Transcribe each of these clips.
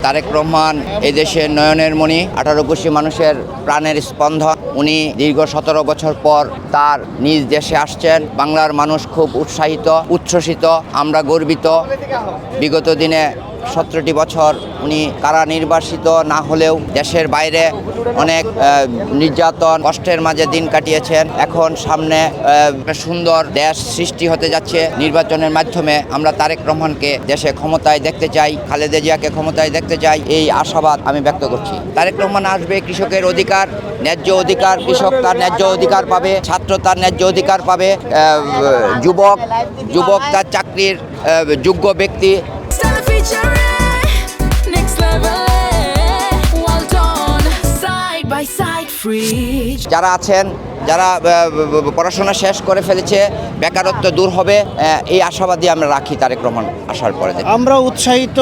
তারেক রহমান এই দেশের নয়নের মণি, 18 কোটি মানুষের প্রাণের স্পন্দন। উনি দীর্ঘ 17 বছর পর তার নিজ দেশে আসছেন। বাংলার মানুষ খুব উৎসাহিত, উচ্ছ্বসিত, আমরা গর্বিত। বিগত দিনে 17টি বছর উনি কারা নির্বাসিত না হলেও দেশের বাইরে অনেক নির্যাতন কষ্টের মাঝে দিন কাটিয়েছেন। এখন সামনে সুন্দর দেশ সৃষ্টি হতে যাচ্ছে। নির্বাচনের মাধ্যমে আমরা তারেক রহমানকে দেশে ক্ষমতায় দেখতে চাই, খালেদা জিয়াকে ক্ষমতায় দেখতে চাই, এই আশাবাদ আমি ব্যক্ত করছি। তারেক রহমান আসবে, কৃষকের অধিকার, ন্যায্য অধিকার, কৃষক তার ন্যায্য অধিকার পাবে, ছাত্র তার ন্যায্য অধিকার পাবে, যুবক তার চাকরির যোগ্য ব্যক্তি। যারা আছেন, যারা পড়াশোনা শেষ করে ফেলেছে, বেকারত্ব দূর হবে, এই আশাবাদী আমরা রাখি তারেক রহমান আসার পরে। আমরা উৎসাহিত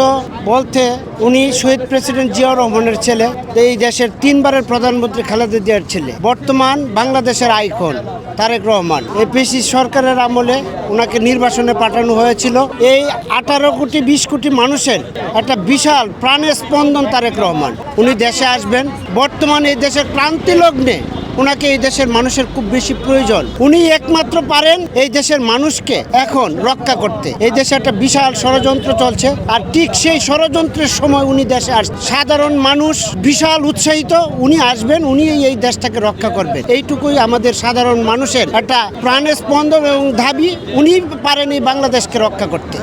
বলতে উনি শহীদ প্রেসিডেন্ট জিয়াউর রহমানের ছেলে, এই দেশের 3 বারের প্রধানমন্ত্রী খালেদা জিয়ার ছেলে, বর্তমান বাংলাদেশের আইকন তারেক রহমান। এপিসি সরকারের আমলে ওনাকে নির্বাসনে পাঠানো হয়েছিল। এই 18 কোটি 20 কোটি মানুষের একটা বিশাল প্রাণের স্পন্দন তারেক রহমান। উনি দেশে আসবেন, বর্তমানে এই দেশের ক্রান্তি লগ্নে ওনাকে এই দেশের মানুষের খুব বেশি প্রয়োজন। উনি একমাত্র পারেন এই দেশের মানুষকে এখন রক্ষা করতে। এই দেশে একটা বিশাল ষড়যন্ত্র চলছে, আর ঠিক সেই ষড়যন্ত্রের সময় উনি দেশে আসছেন। সাধারণ মানুষ বিশাল উৎসাহিত, উনি আসবেন, উনি এই দেশটাকে রক্ষা করবেন। এইটুকুই আমাদের সাধারণ মানুষের একটা প্রাণের স্পন্দন এবং দাবি। উনি পারেন এই বাংলাদেশকে রক্ষা করতে।